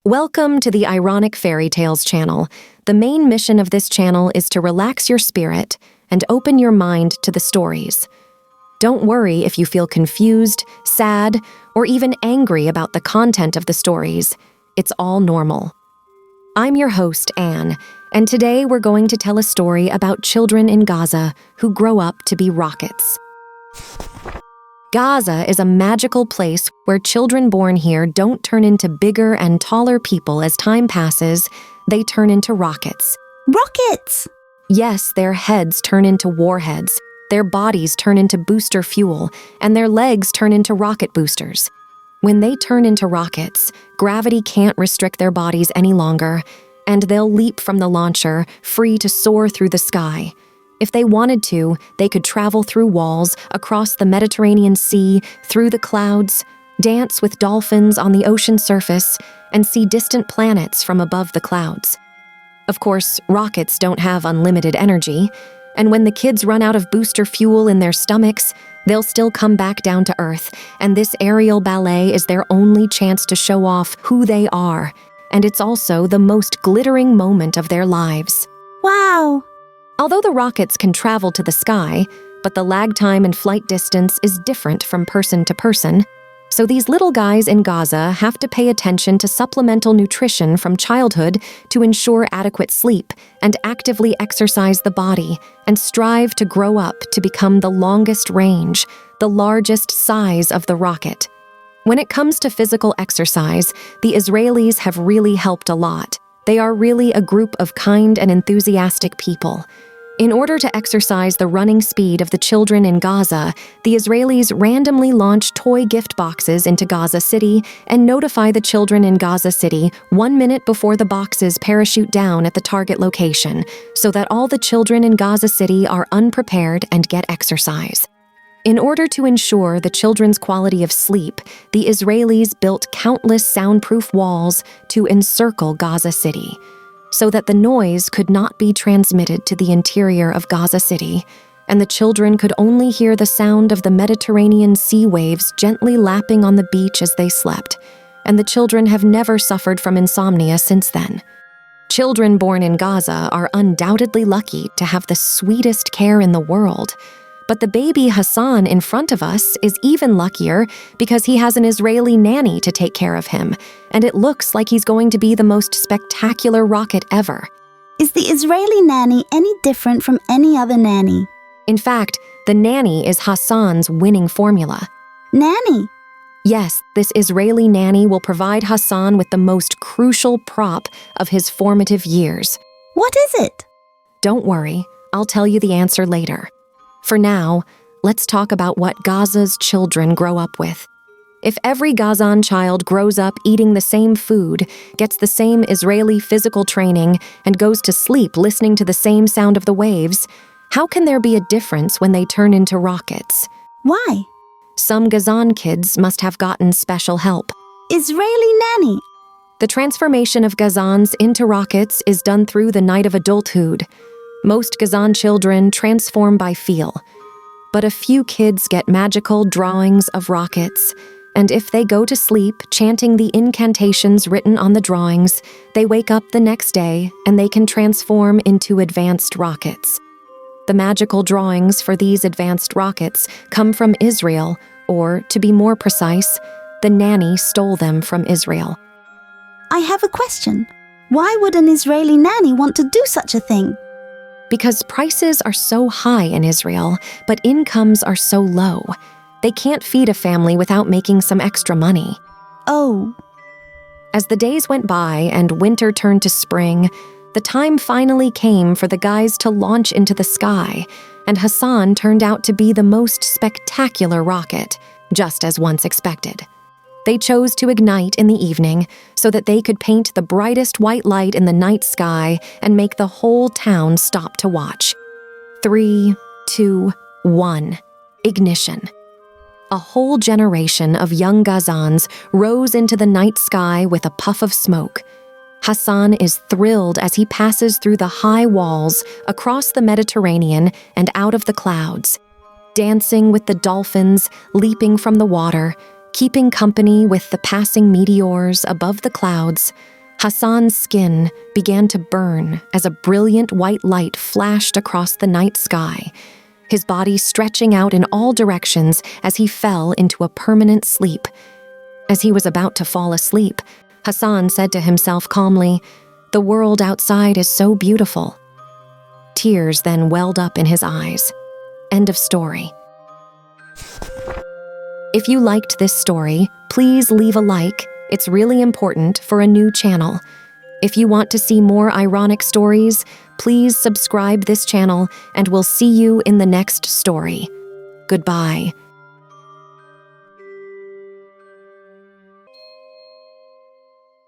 Welcome to the Ironic Fairytales channel. The main mission of this channel is to relax your spirit and open your mind to the stories. Don't worry if you feel confused, sad, or even angry about the content of the stories. It's all normal. I'm your host, Anne, and today we're going to tell a story about children in Gaza who grow up to be rockets. Gaza is a magical place where children born here don't turn into bigger and taller people as time passes, they turn into rockets. Rockets! Yes, their heads turn into warheads, their bodies turn into booster fuel, and their legs turn into rocket boosters. When they turn into rockets, gravity can't restrict their bodies any longer, and they'll leap from the launcher, free to soar through the sky. If they wanted to, they could travel through walls, across the Mediterranean Sea, through the clouds, dance with dolphins on the ocean surface, and see distant planets from above the clouds. Of course, rockets don't have unlimited energy, and when the kids run out of booster fuel in their stomachs, they'll still come back down to Earth, and this aerial ballet is their only chance to show off who they are, and it's also the most glittering moment of their lives. Wow! Although the rockets can travel to the sky, but the lag time and flight distance is different from person to person, so these little guys in Gaza have to pay attention to supplemental nutrition from childhood to ensure adequate sleep and actively exercise the body and strive to grow up to become the longest range, the largest size of the rocket. When it comes to physical exercise, the Israelis have really helped a lot. They are really a group of kind and enthusiastic people. In order to exercise the running speed of the children in Gaza, the Israelis randomly launch toy gift boxes into Gaza City and notify the children in Gaza City 1 minute before the boxes parachute down at the target location, so that all the children in Gaza City are unprepared and get exercise. In order to ensure the children's quality of sleep, the Israelis built countless soundproof walls to encircle Gaza City, so that the noise could not be transmitted to the interior of Gaza City, and the children could only hear the sound of the Mediterranean sea waves gently lapping on the beach as they slept, and the children have never suffered from insomnia since then. Children born in Gaza are undoubtedly lucky to have the sweetest care in the world, but the baby Hassan in front of us is even luckier because he has an Israeli nanny to take care of him, and it looks like he's going to be the most spectacular rocket ever. Is the Israeli nanny any different from any other nanny? In fact, the nanny is Hassan's winning formula. Nanny? Yes, this Israeli nanny will provide Hassan with the most crucial prop of his formative years. What is it? Don't worry, I'll tell you the answer later. For now, let's talk about what Gaza's children grow up with. If every Gazan child grows up eating the same food, gets the same Israeli physical training, and goes to sleep listening to the same sound of the waves, how can there be a difference when they turn into rockets? Why? Some Gazan kids must have gotten special help. Israeli nanny? The transformation of Gazans into rockets is done through the night of adulthood. Most Gazan children transform by feel, but a few kids get magical drawings of rockets, and if they go to sleep chanting the incantations written on the drawings, they wake up the next day and they can transform into advanced rockets. The magical drawings for these advanced rockets come from Israel, or, to be more precise, the nanny stole them from Israel. I have a question. Why would an Israeli nanny want to do such a thing? Because prices are so high in Israel, but incomes are so low. They can't feed a family without making some extra money. Oh. As the days went by and winter turned to spring, the time finally came for the guys to launch into the sky, and Hassan turned out to be the most spectacular rocket, just as once expected. They chose to ignite in the evening so that they could paint the brightest white light in the night sky and make the whole town stop to watch. 3, 2, 1. Ignition. A whole generation of young Gazans rose into the night sky with a puff of smoke. Hassan is thrilled as he passes through the high walls, across the Mediterranean, and out of the clouds, dancing with the dolphins, leaping from the water, keeping company with the passing meteors above the clouds. Hassan's skin began to burn as a brilliant white light flashed across the night sky, his body stretching out in all directions as he fell into a permanent sleep. As he was about to fall asleep, Hassan said to himself calmly, "The world outside is so beautiful." Tears then welled up in his eyes. End of story. If you liked this story, please leave a like. It's really important for a new channel. If you want to see more ironic stories, please subscribe this channel and we'll see you in the next story. Goodbye.